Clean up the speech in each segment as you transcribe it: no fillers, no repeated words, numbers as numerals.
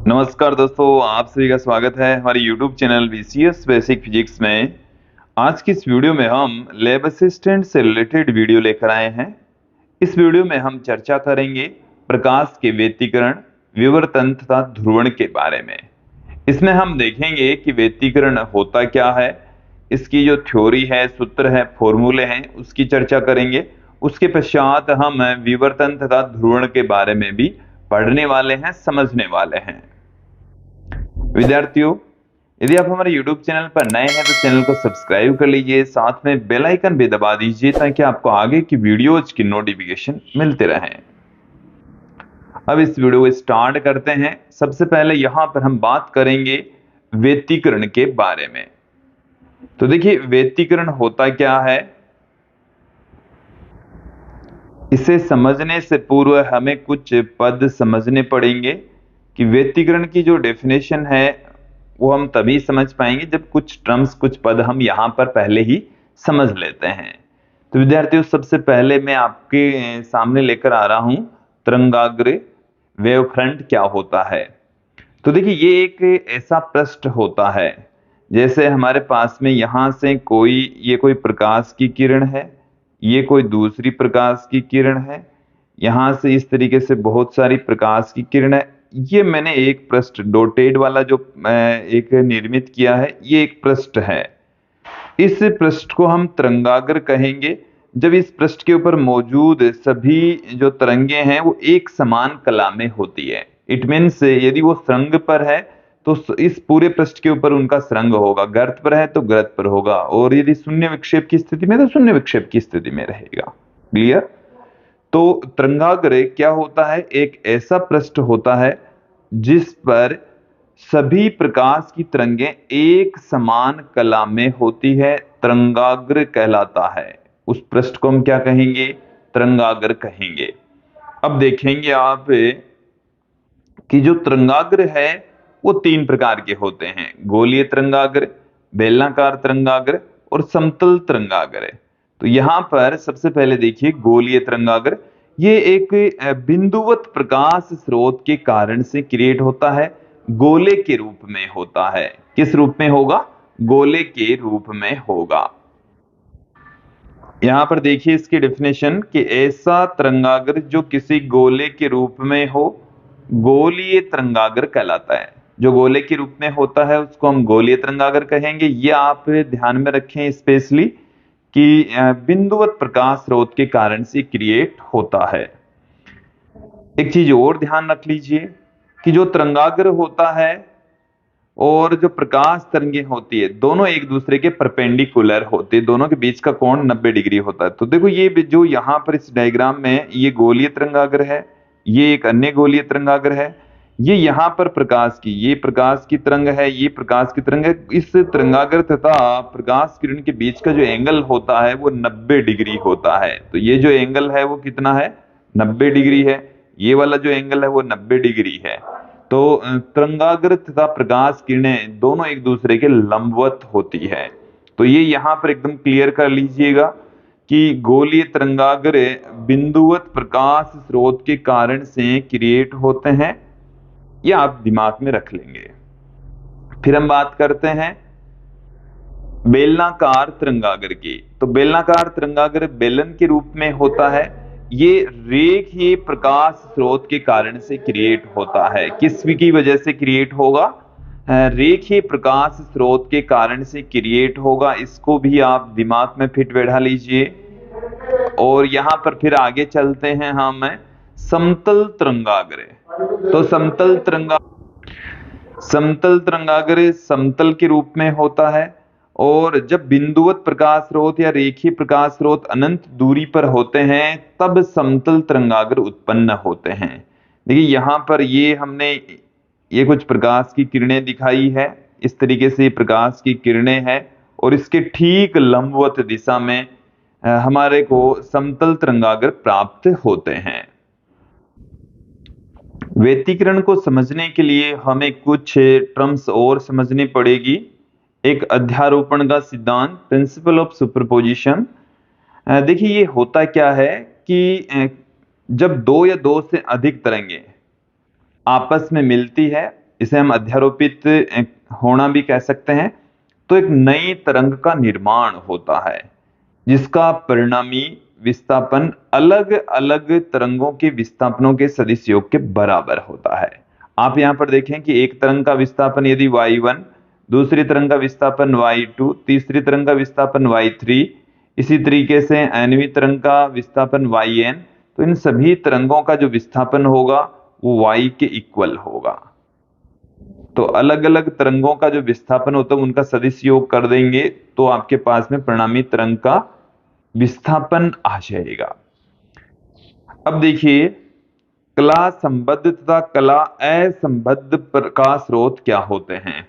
नमस्कार दोस्तों, आप सभी का स्वागत है हमारे YouTube channel VCS basic physics में। आज की इस वीडियो में हम लैब असिस्टेंट से रिलेटेड वीडियो लेकर आए हैं। इस वीडियो में हम चर्चा करेंगे प्रकाश के व्यतिकरण, विवर्तन तथा ध्रुवण के बारे में। इसमें हम देखेंगे कि व्यतिकरण होता क्या है, इसकी जो थ्योरी है, सूत्र है, फॉर्मूले हैं, उसकी चर्चा करेंगे। उसके पश्चात हम विवर्तन तथा ध्रुवण के बारे में भी पढ़ने वाले हैं, समझने वाले हैं। विद्यार्थियों, यदि आप हमारे YouTube चैनल पर नए हैं तो चैनल को सब्सक्राइब कर लीजिए, साथ में बेल आइकन भी दबा दीजिए ताकि आपको आगे की वीडियोज की नोटिफिकेशन मिलते रहें। अब इस वीडियो को स्टार्ट करते हैं। सबसे पहले यहां पर हम बात करेंगे व्यतिकरण के बारे में। तो देखिए, व्यतिकरण होता क्या है, इसे समझने से पूर्व हमें कुछ पद समझने पड़ेंगे कि व्यतिकरण की जो डेफिनेशन है वो हम तभी समझ पाएंगे जब कुछ टर्म्स, कुछ पद हम यहां पर पहले ही समझ लेते हैं। तो विद्यार्थियों, सबसे पहले मैं आपके सामने लेकर आ रहा हूं तरंगाग्र, वेव फ्रंट क्या होता है। तो देखिए, ये एक ऐसा पृष्ठ होता है जैसे हमारे पास में यहां से ये कोई प्रकाश की किरण है, ये कोई दूसरी प्रकाश की किरण है, यहां से इस तरीके से बहुत सारी प्रकाश की किरण है। ये मैंने एक पृष्ठ डॉटेड वाला जो एक निर्मित किया है, ये एक पृष्ठ है। इस पृष्ठ को हम तरंगाग्र कहेंगे जब इस पृष्ठ के ऊपर मौजूद सभी जो तरंगे हैं वो एक समान कला में होती है। इट मीन्स यदि वो सुरंग पर है तो इस पूरे पृष्ठ के ऊपर उनका सुरंग होगा, गर्त पर है तो गर्त पर होगा, और यदि शून्य विक्षेप की स्थिति में तो शून्य विक्षेप की स्थिति में रहेगा। क्लियर? तो तरंगाग्र क्या होता है, एक ऐसा पृष्ठ होता है जिस पर सभी प्रकाश की तरंगें एक समान कला में होती है, तरंगाग्र कहलाता है। उस पृष्ठ को हम क्या कहेंगे? तरंगाग्र कहेंगे। अब देखेंगे आप कि जो तरंगाग्र है वो तीन प्रकार के होते हैं: गोलीय तरंगाग्र, बेलनाकार तरंगाग्र और समतल तरंगाग्र। तो यहां पर सबसे पहले देखिए गोलीय तरंगाग्र। ये एक बिंदुवत प्रकाश स्रोत के कारण से क्रिएट होता है, गोले के रूप में होता है। किस रूप में होगा? गोले के रूप में होगा। यहां पर देखिए इसकी डेफिनेशन कि ऐसा तरंगाग्र जो किसी गोले के रूप में हो, गोलीय तरंगाग्र कहलाता है। जो गोले के रूप में होता है उसको हम गोलीय तरंगाग्र कहेंगे। ये आप ध्यान में रखें स्पेशली कि बिंदुवत प्रकाश स्रोत के कारण से क्रिएट होता है। एक चीज और ध्यान रख लीजिए कि जो तरंगाग्र होता है और जो प्रकाश तरंगें होती है, दोनों एक दूसरे के परपेंडिकुलर होते हैं, दोनों के बीच का कोण 90 डिग्री होता है। तो देखो, ये जो यहां पर इस डायग्राम में ये गोलीय तरंगाग्र है, ये एक अन्य गोलीय तरंगाग्र है। ये यहां पर ये प्रकाश की तरंग है, ये प्रकाश की तरंग है। इस तरंगाग्र तथा प्रकाश किरण के बीच का जो एंगल होता है वो 90 डिग्री होता है। तो ये जो एंगल है वो कितना है? 90 डिग्री है। ये वाला जो एंगल है वो 90 डिग्री है। तो तरंगाग्र तथा प्रकाश किरणें दोनों एक दूसरे के लंबवत होती है। तो ये यहां पर एकदम क्लियर कर लीजिएगा कि गोलीय तरंगाग्र बिंदुवत प्रकाश स्रोत के कारण से क्रिएट होते हैं। ये आप दिमाग में रख लेंगे। फिर हम बात करते हैं बेलनाकार तरंगाग्र की। तो बेलनाकार तरंगाग्र बेलन के रूप में होता है। ये रेखीय प्रकाश स्रोत के कारण से क्रिएट होता है। किस की वजह से क्रिएट होगा? रेखीय प्रकाश स्रोत के कारण से क्रिएट होगा। इसको भी आप दिमाग में फिट बैठा लीजिए। और यहां पर फिर आगे चलते हैं हम समतल तरंगाग्र। तो समतल तरंगाग्र समतल के रूप में होता है, और जब बिंदुवत प्रकाश स्रोत या रेखीय प्रकाश स्रोत अनंत दूरी पर होते हैं तब समतल तरंगाग्र उत्पन्न होते हैं। देखिए यहां पर ये कुछ प्रकाश की किरणें दिखाई है। इस तरीके से प्रकाश की किरणें हैं और इसके ठीक लंबवत दिशा में हमारे को समतल तरंगाग्र प्राप्त होते हैं। व्यतिकरण को समझने के लिए हमें कुछ टर्म्स और समझनी पड़ेगी। एक अध्यारोपण का सिद्धांत, प्रिंसिपल ऑफ सुपरपोजिशन। देखिए ये होता क्या है कि जब दो या दो से अधिक तरंगें आपस में मिलती है इसे हम अध्यारोपित होना भी कह सकते हैं, तो एक नई तरंग का निर्माण होता है जिसका परिणामी विस्थापन अलग अलग तरंगों के विस्थापनों के सदिश योग के बराबर होता है। आप यहां पर देखें कि एक तरंग का विस्थापन यदि y1, दूसरी तरंग का विस्थापन y2, तीसरी तरंग का विस्थापन y3, इसी तरीके से nवीं तरंग का विस्थापन yn, तो इन सभी तरंगों का जो विस्थापन होगा वो y के इक्वल होगा। तो अलग अलग तरंगों का जो विस्थापन होता है उनका सदिश योग कर देंगे तो आपके पास में परिणामी तरंग का विस्थापन आ जाएगा। अब देखिए, कला संबद्ध तथा कला असंबद्ध प्रकाश स्रोत क्या होते हैं।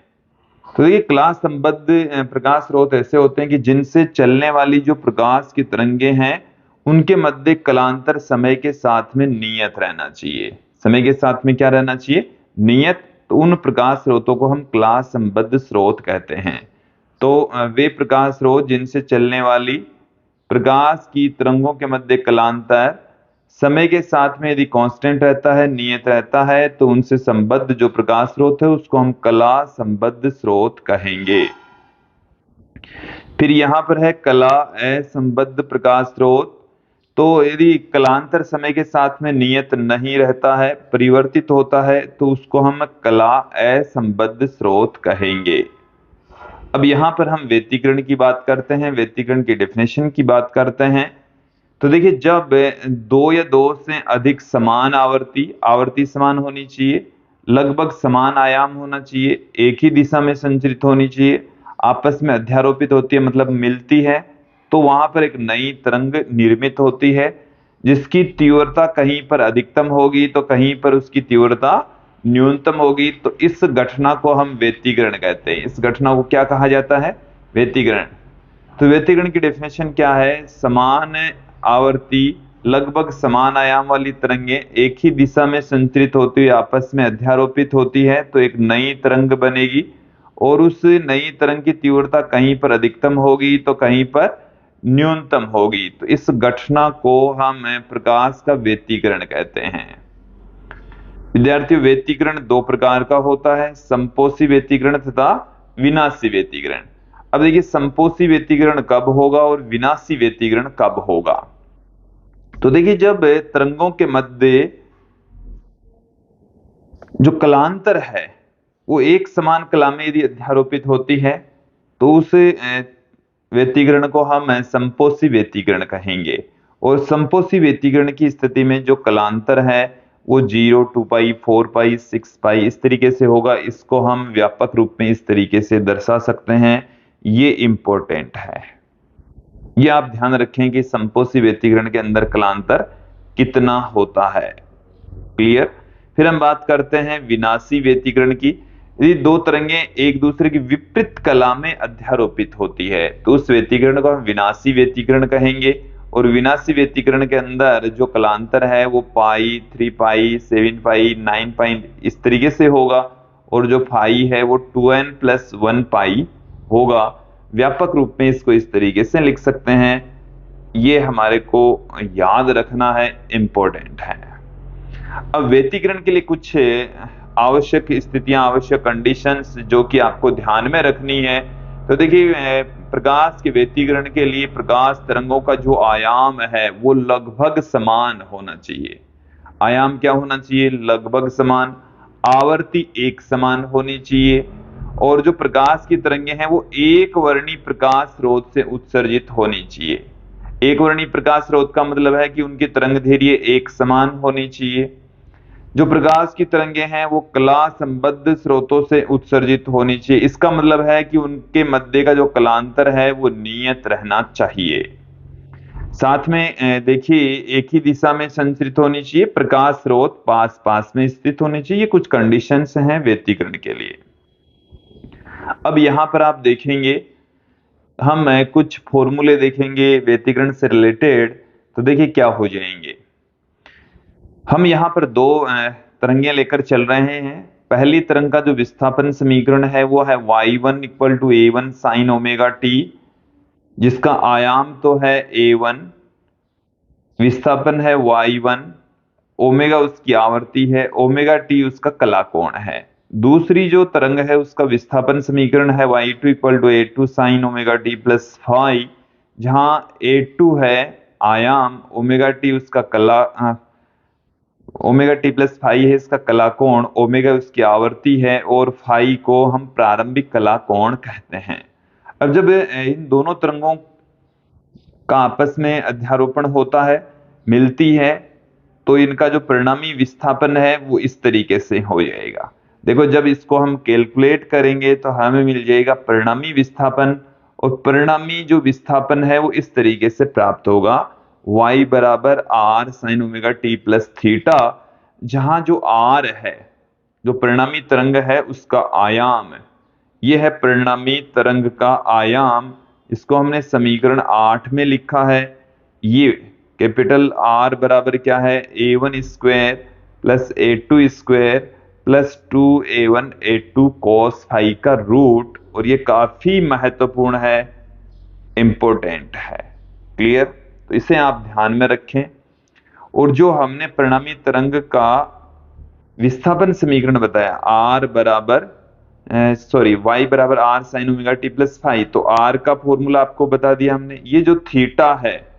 तो देखिए, कला संबद्ध प्रकाश स्रोत ऐसे होते हैं कि जिनसे चलने वाली जो प्रकाश की तरंगे हैं उनके मध्य कलांतर समय के साथ में नियत रहना चाहिए। समय के साथ में क्या रहना चाहिए? नियत। तो उन प्रकाश स्रोतों को हम कला संबद्ध स्रोत कहते हैं। तो वे प्रकाश स्रोत जिनसे चलने वाली प्रकाश की तरंगों के मध्य कलांतर समय के साथ में यदि कांस्टेंट रहता है, नियत रहता है, तो उनसे संबद्ध जो प्रकाश स्रोत है उसको हम कला संबद्ध स्रोत कहेंगे। फिर यहां पर है कला असंबद्ध प्रकाश स्रोत। तो यदि कलांतर समय के साथ में नियत नहीं रहता है, परिवर्तित होता है, तो उसको हम कला असंबद्ध स्रोत कहेंगे। अब यहां पर हम व्यतिकरण की बात करते हैं, व्यतिकरण की डेफिनेशन की बात करते हैं। तो देखिए, जब दो या दो से अधिक समान आवर्ती समान होनी चाहिए, लगभग समान आयाम होना चाहिए, एक ही दिशा में संचरित होनी चाहिए, आपस में अध्यारोपित होती है मतलब मिलती है, तो वहां पर एक नई तरंग निर्मित होती है जिसकी तीव्रता कहीं पर अधिकतम होगी तो कहीं पर उसकी तीव्रता न्यूनतम होगी। तो इस घटना को हम व्यतिकरण कहते हैं। इस घटना को क्या कहा जाता है? व्यतिकरण। तो व्यतिकरण की डेफिनेशन क्या है? समान आवर्ती लगभग समान आयाम वाली तरंगें एक ही दिशा में संचरित होती हुई आपस में अध्यारोपित होती है तो एक नई तरंग बनेगी, और उस नई तरंग की तीव्रता कहीं पर अधिकतम होगी तो कहीं पर न्यूनतम होगी। तो इस घटना को हम प्रकाश का व्यतिकरण कहते हैं। विद्यार्थियों, व्यतिकरण दो प्रकार का होता है, संपोषी व्यतिकरण तथा विनाशी व्यतिकरण। अब देखिए, संपोषी व्यतिकरण कब होगा और विनाशी व्यतिकरण कब होगा। तो देखिए, जब तरंगों के मध्य जो कलांतर है वो एक समान कला में यदि अध्यारोपित होती है तो उस व्यतिकरण को हम संपोषी व्यतिकरण कहेंगे। और संपोषी व्यतिकरण की स्थिति में जो कलांतर है वो 0, 2π, 4π, 6π इस तरीके से होगा। इसको हम व्यापक रूप में इस तरीके से दर्शा सकते हैं। ये इंपॉर्टेंट है, ये आप ध्यान रखें कि संपोषी व्यतिकरण के अंदर कलांतर कितना होता है। क्लियर। फिर हम बात करते हैं विनाशी व्यतिकरण की। यदि दो तरंगें एक दूसरे की विपरीत कला में अध्यारोपित होती है तो उस व्यतिकरण को हम विनाशी व्यतिकरण कहेंगे। और विनाशी व्यतिकरण के अंदर जो कलांतर है वो पाई, 3π, 7π, 9π इस तरीके से होगा, और जो फाई है वो 2n+1π होगा। व्यापक रूप में इसको इस तरीके से लिख सकते हैं। ये हमारे को याद रखना है, इंपॉर्टेंट है। अब व्यतिकरण के लिए कुछ आवश्यक स्थितियां, आवश्यक कंडीशंस जो कि आपको ध्यान में रखनी है। तो देखिए, प्रकाश के व्यतिकरण के लिए प्रकाश तरंगों का जो आयाम है वो लगभग समान होना चाहिए। आयाम क्या होना चाहिए? लगभग समान। आवर्ती एक समान होनी चाहिए, और जो प्रकाश की तरंगें हैं वो एक वर्णी प्रकाश स्रोत से उत्सर्जित होनी चाहिए। एक वर्णी प्रकाश स्रोत का मतलब है कि उनकी तरंग दैर्घ्य एक समान होनी चाहिए। जो प्रकाश की तरंगें हैं वो कला संबद्ध स्रोतों से उत्सर्जित होनी चाहिए। इसका मतलब है कि उनके मध्य का जो कलांतर है वो नियत रहना चाहिए। साथ में देखिए, एक ही दिशा में संचरित होनी चाहिए, प्रकाश स्रोत पास पास में स्थित होने चाहिए। कुछ कंडीशंस हैं व्यतिकरण के लिए। अब यहां पर आप देखेंगे, हम कुछ फॉर्मूले देखेंगे व्यतिकरण से रिलेटेड। तो देखिए क्या हो जाएंगे। हम यहाँ पर दो तरंगें लेकर चल रहे हैं। पहली तरंग का जो विस्थापन समीकरण है वो है y1 = a1 sin ωt, जिसका आयाम तो है a1, विस्थापन है y1, ओमेगा उसकी आवर्ती है, ωt उसका कला कोण है। दूसरी जो तरंग है उसका विस्थापन समीकरण है y2 equal to a2 sine omega t plus phi, जहां a2 है आयाम, ओमेगा टी उसका कला ओमेगा टी प्लस फाई है इसका कला कोण, ओमेगा उसकी आवर्ती है और फाई को हम प्रारंभिक कला कोण कहते हैं। अब जब इन दोनों तरंगों का आपस में अध्यारोपण होता है, मिलती है, तो इनका जो परिणामी विस्थापन है वो इस तरीके से हो जाएगा। देखो जब इसको हम कैलकुलेट करेंगे तो हमें मिल जाएगा परिणामी विस्थापन, और परिणामी जो विस्थापन है वो इस तरीके से प्राप्त होगा, y बराबर r sine omega t plus theta, जहां जो r है जो परिणामी तरंग है उसका आयाम, यह है परिणामी तरंग का आयाम, इसको हमने समीकरण 8 में लिखा है। ये कैपिटल R बराबर क्या है, a1 square plus a2 square plus 2a1 a2 cos phi का रूट, और ये काफी महत्वपूर्ण है, इंपॉर्टेंट है। क्लियर? तो इसे आप ध्यान में रखें। और जो हमने परिणामी तरंग का विस्थापन समीकरण बताया, R बराबर y बराबर r sine omega t plus phi, तो R का फॉर्मूला आपको बता दिया हमने। ये जो थीटा है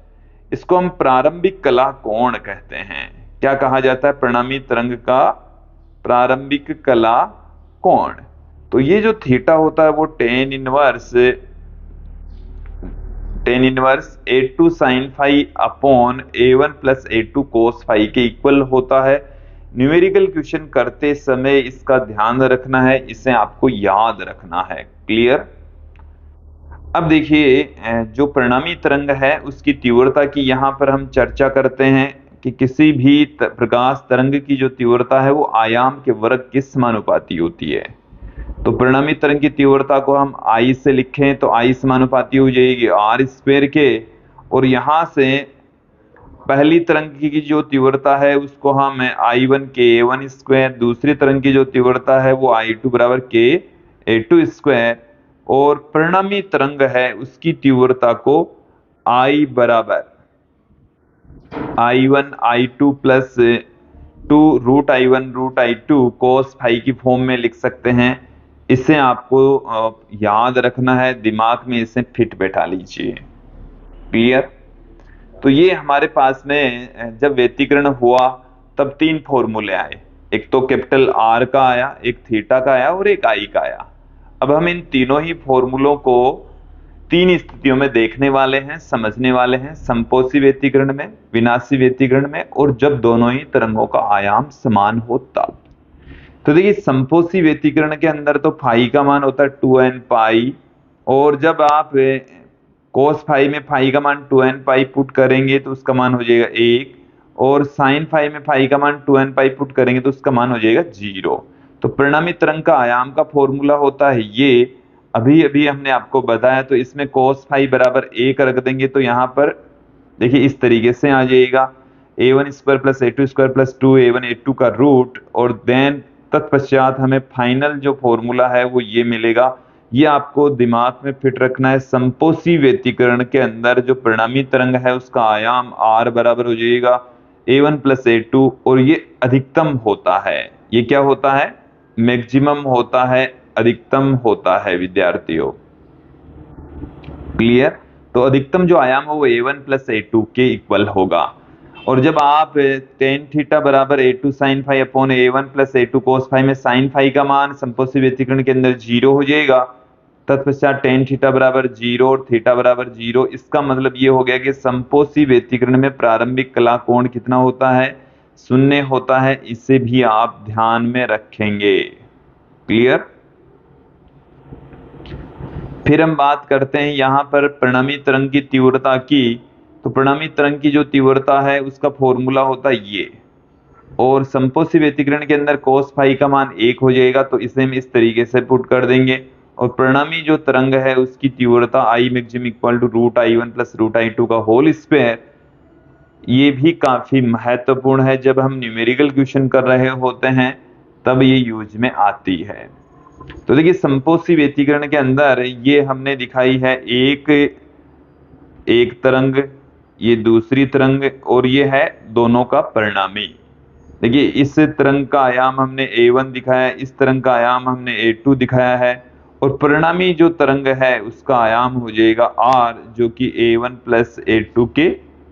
इसको हम प्रारंभिक कला कोण कहते हैं। क्या कहा जाता है? परिणामी तरंग का प्रारंभिक कला कोण। तो ये जो थीटा होता है वो tan inverse a2 sine phi upon a1 plus a2 cos phi के इक्वल होता है। न्यूमेरिकल क्वेश्चन करते समय इसका ध्यान रखना है, इसे आपको याद रखना है। क्लियर? अब देखिए जो परिणामी तरंग है उसकी तीव्रता की यहां पर हम चर्चा करते हैं कि किसी भी प्रकाश तरंग की जो तीव्रता है वो आयाम के वर्ग के समानुपाती होती है। तो परिणामी तरंग की तीव्रता को हम I से लिखें तो I समानुपाती हो जाएगी R स्क्वायर के, और यहां से पहली तरंग की जो तीव्रता है उसको हम I1 के A1 स्क्वायर, दूसरी तरंग की जो तीव्रता है वो I2 बराबर के A2 स्क्वायर, और परिणामी तरंग है उसकी तीव्रता को I बराबर I1 I2 plus 2 root I1 root I2 cos phi की फॉर्म में लिख सकते हैं। इसे आपको याद रखना है, दिमाग में इसे फिट बैठा लीजिए। क्लियर? तो ये हमारे पास में जब व्यतिकरण हुआ तब तीन फॉर्मूले आए, एक तो कैपिटल R का आया, एक थीटा का आया और एक I का आया। अब हम इन तीनों ही फॉर्मूलों को तीन स्थितियों में देखने वाले हैं, समझने वाले हैं, संपोषी व्यतिकरण में, विनाशी व्यतिकरण में, और जब दोनों ही तरंगों का आयाम समान हो तब। तो देखिए संपोषी व्यतिकरण के अंदर तो फाई का मान होता है 2n पाई, और जब आप कोस फाई में फाई का मान 2n पाई पुट करेंगे तो उसका मान हो जाएगा 1, और साइन फाई में फाई का मान 2n पाई पुट करेंगे तो उसका मान हो जाएगा 0। तो परिणामी तरंग का आयाम का फॉर्मूला होता है ये, अभी अभी हमने आपको बताया। तो इसमें कोस फाई बराबर 1 रख देंगे तो यहाँ पर देखिए इस तरीके से आ जाएगा, a1 square plus a2 square plus 2a1 a2 का रूट, और देन तत्पश्चात हमें फाइनल जो फॉर्मूला है वो ये मिलेगा। ये आपको दिमाग में फिट रखना है, संपोषी व्यतिकरण के अंदर जो परिणामी तरंग है उसका आयाम R बराबर हो जाएगा a1 प्लस a2, और ये अधिकतम होता है। ये क्या होता है? मैक्सिमम होता है, अधिकतम होता है विद्यार्थियों। क्लियर? तो अधिकतम जो आयाम हो वो a1 प्लस a2 के इक्वल होगा। और जब आप टेन थीटा बराबर a2 sine phi upon a1 plus a2 cos phi में साइन फाई का मान संपोषी व्यतिकरण के अंदर 0 हो जाएगा, तत्पश्चात टेन थीटा बराबर 0 और थीटा बराबर 0। इसका मतलब ये हो गया कि संपोषी व्यतिकरण में प्रारंभिक कला कोण कितना होता है? 0 होता है। इसे भी आप ध्यान में रखेंगे। क्लियर? फिर हम बात करते हैं यहाँ पर परिणामी तरंग की तीव्रता की। तो परिणामी तरंग की जो तीव्रता है उसका फॉर्मूला होता है ये, और संपोषी व्यतिकरण के अंदर कोस फाई का मान 1 हो जाएगा, तो इसे हम इस तरीके से पुट कर देंगे। और परिणामी जो तरंग है उसकी तीव्रता I maximum equal to root I1 plus root I2 का होल स्क्वायर। ये भी काफी महत्वपूर्ण है, जब हम न्यूमेरिकल क्वेश्चन कर रहे होते हैं तब ये यूज में आती है। तो देखिए संपोषी व्यतिकरण के अंदर ये हमने दिखाई है एक तरंग, ये दूसरी तरंग, और ये है दोनों का परिणामी। देखिए इस तरंग का आयाम हमने A1 दिखाया है, इस तरंग का आयाम हमने A2 दिखाया है, और परिणामी जो तरंग है उसका आयाम हो जाएगा R, जो कि A1 प्लस A2 के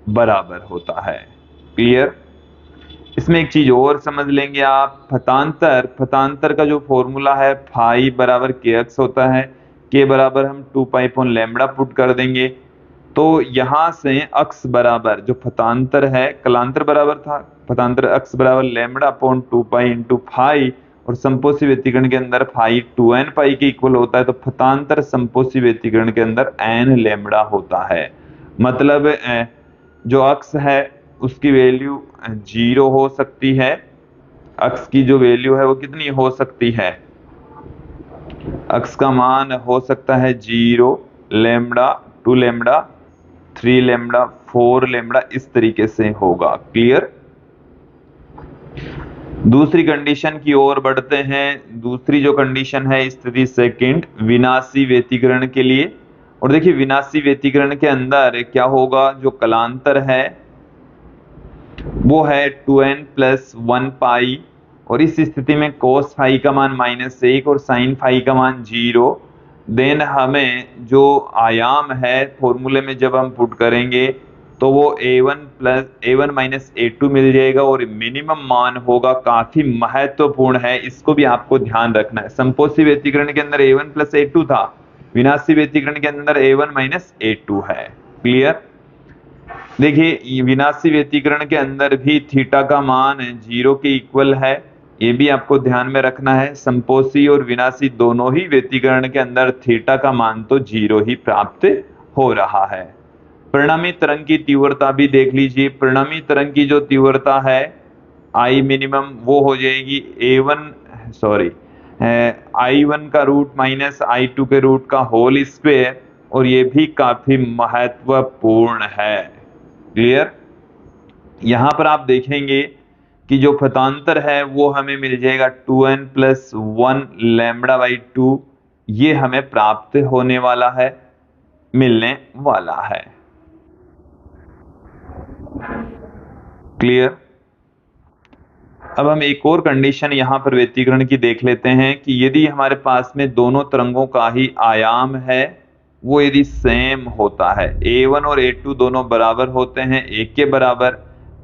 बराबर होता है। क्लियर? इसमें एक चीज और समझ लेंगे आप, फतांतर, फतांतर का जो फॉर्मूला है फाई बराबर के एक्स होता है, के बराबर हम 2 पाई अपॉन लैम्बडा पुट कर देंगे, तो यहां से अक्स बराबर जो फतांतर है, कलांतर बराबर था, फतांतर अक्स बराबर lambda upon 2 pi into phi, और समपोसी व्यतिकरण के अंदर फाई 2n पाई के इक्वल होता है, तो फतांतर समपोसी व्यतिकरण के अंदर n लैम्बडा होता है। मतलब जो अक्स है उसकी वैल्यू 0 हो सकती है, अक्स की जो वैल्यू है वो कितनी हो सकती है, अक्स का मान हो सकता है 0, लैम्बडा, 2 लैम्बडा, 3 लैम्बडा, 4 लैम्बडा, इस तरीके से होगा। क्लियर? दूसरी कंडीशन की ओर बढ़ते हैं। दूसरी जो कंडीशन है स्थिति सेकंड, विनाशी व्यतिकरण के लिए। और देखिए विनाशी व्यतिकरण के अंदर क्या होगा, जो कलांतर है वो है 2n प्लस 1 पाई, और इस स्थिति में cos फाई का मान -1 और sin फाई का मान 0। देन हमें जो आयाम है फॉर्मूले में जब हम पुट करेंगे तो वो A1 माइनस A2 मिल जाएगा, और मिनिमम मान होगा, काफी महत्वपूर्ण है, इसको भी आपको ध्यान रखना है। समपोषी व्यतिकरण के अंदर A1 प्लस A2 था, विनाशी व्यतिकरण के अंदर A1 माइनस A2 है। क्लियर? देखिए विनाशी व्यतिकरण के अंदर भी थीटा का मान 0 के इक्वल है, ये भी आपको ध्यान में रखना है। समपोषी और विनाशी दोनों ही व्यतिकरण के अंदर थीटा का मान तो 0 ही प्राप्त हो रहा है। परिणामी तरंग की तीव्रता भी देख लीजिए। परिणामी तरंग की जो तीव्रता है आई मिनिमम वो हो जाएगी I1 का रूट माइनस I2 के रूट का होल स्क्वायर, और ये भी काफी महत्वपूर्ण है। क्लियर? यहां पर आप देखेंगे कि जो फतांतर है वो हमें मिल जाएगा 2n प्लस 1 लैम्बडा बाई 2, ये हमें प्राप्त होने वाला है, मिलने वाला है। क्लियर? अब हम एक और कंडीशन यहां पर व्यतिकरण की देख लेते हैं कि यदि हमारे पास में दोनों तरंगों का ही आयाम है वो यदि सेम होता है, A1 और A2 दोनों बराबर होते हैं, एक के बराबर,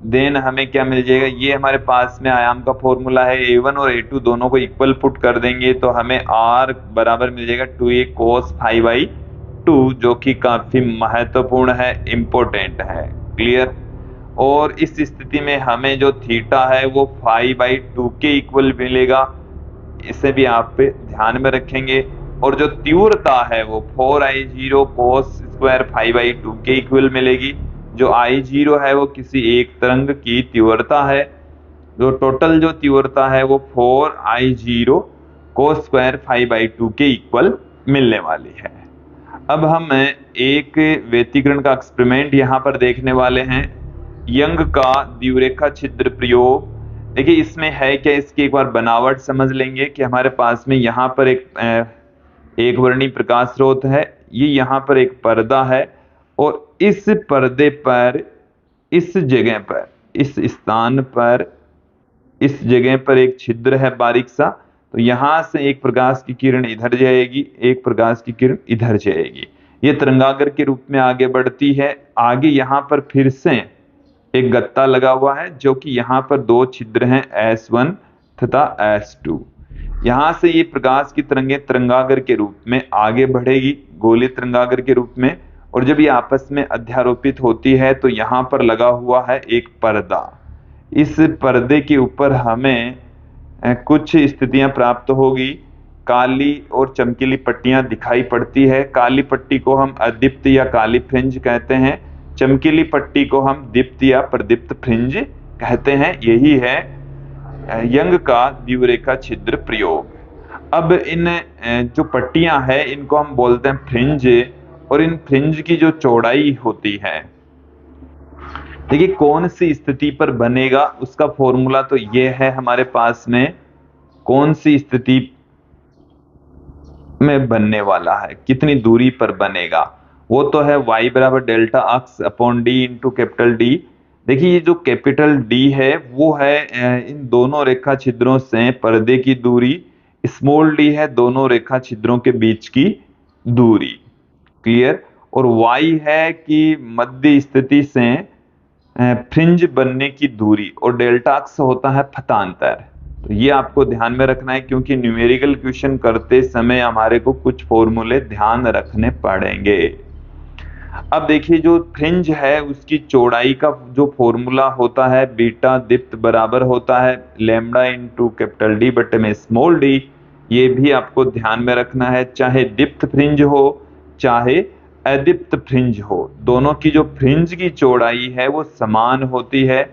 देन हमें क्या मिल जाएगा, ये हमारे पास में आयाम का फॉर्मूला है। A1 और A2 दोनों को इक्वल पुट कर देंगे तो हमें R बराबर मिल जाएगा 2a cos फाई बाई 2, जो कि काफी महत्वपूर्ण है, इंपॉर्टेंट है। क्लियर? और इस स्थिति में हमें जो थीटा है वो फाई बाई 2 के इक्वल मिलेगा, इसे भी आप पे ध्यान में रखेंगे। और जो तीव्रता है वो 4I0 cos square phi by 2 के इक्वल मिलेगी। जो I0 है वो किसी एक तरंग की तीव्रता है, जो टोटल जो तीव्रता है वो 4I0 cos square phi by 2 के इक्वल मिलने वाली है। अब हम एक व्यतिकरण का एक्सपेरिमेंट यहाँ पर देखने वाले हैं, यंग का द्विरेखा छिद्र प्रयोग। देखिए इसमें है क्या, इसकी एक बार बनावट समझ लेंगे कि हमारे पास में यहाँ पर एक वर्णी प्रकाश स्रोत है, ये यहाँ पर एक पर्दा है, और इस पर्दे पर, इस जगह पर, इस स्थान पर, इस जगह पर एक छिद्र है बारीक सा, तो यहां से एक प्रकाश की किरण इधर जाएगी, एक प्रकाश की किरण इधर जाएगी, ये तरंगागर के रूप में आगे बढ़ती है। आगे यहाँ पर फिर से एक गत्ता लगा हुआ है, जो कि यहाँ पर दो छिद्र हैं S1 तथा S2। यहां से ये प्रकाश की तरंगें तरंगागर के रूप में आगे बढ़ेगी, गोलीय तरंगागर के रूप में, और जब ये आपस में अध्यारोपित होती है तो यहाँ पर लगा हुआ है एक पर्दा। इस पर्दे के ऊपर हमें कुछ स्थितियां प्राप्त होगी, काली और चमकीली पट्टियां दिखाई पड़ती है। काली पट्टी को हम अदीप्त या काली फ्रिंज कहते हैं, चमकीली पट्टी को हम दीप्त या प्रदीप्त फ्रिंज कहते हैं। यही है यंग का द्विरेखा छिद्र प्रयोग। अब इन जो पट्टियां हैं इनको हम बोलते हैं फ्रिंज, और इन फ्रिंज की जो चौड़ाई होती है, देखिए कौन सी स्थिति पर बनेगा उसका फॉर्मूला तो ये है हमारे पास में, कौन सी स्थिति में बनने वाला है, कितनी दूरी पर बनेगा, वो तो है y बराबर delta x upon D into capital D, देखिए ये जो कैपिटल डी है वो है इन दोनों रेखा छिद्रों से पर्दे की दूरी, स्मॉल डी है दोनों रेखा छिद्रों के बीच की दूरी। क्लियर। और वाई है कि मध्य स्थिति से फ्रिंज बनने की दूरी, और डेल्टा अक्स होता है पथांतर। तो ये आपको ध्यान में रखना है, क्योंकि न्यूमेरिकल क्वेश्चन करते समय हमारे को कुछ फॉर्मूले ध्यान रखने पड़ेंगे। अब देखिए जो फ्रिंज है उसकी चौड़ाई का जो फॉर्मूला होता है बीटा दीप्त बराबर होता है लैम्डा इंटू कैपिटल डी बटे में स्मॉल डी। ये भी आपको ध्यान में रखना है, चाहे दीप्त फ्रिंज हो चाहे अदीप्त फ्रिंज हो, दोनों की जो फ्रिंज की चौड़ाई है वो समान होती है।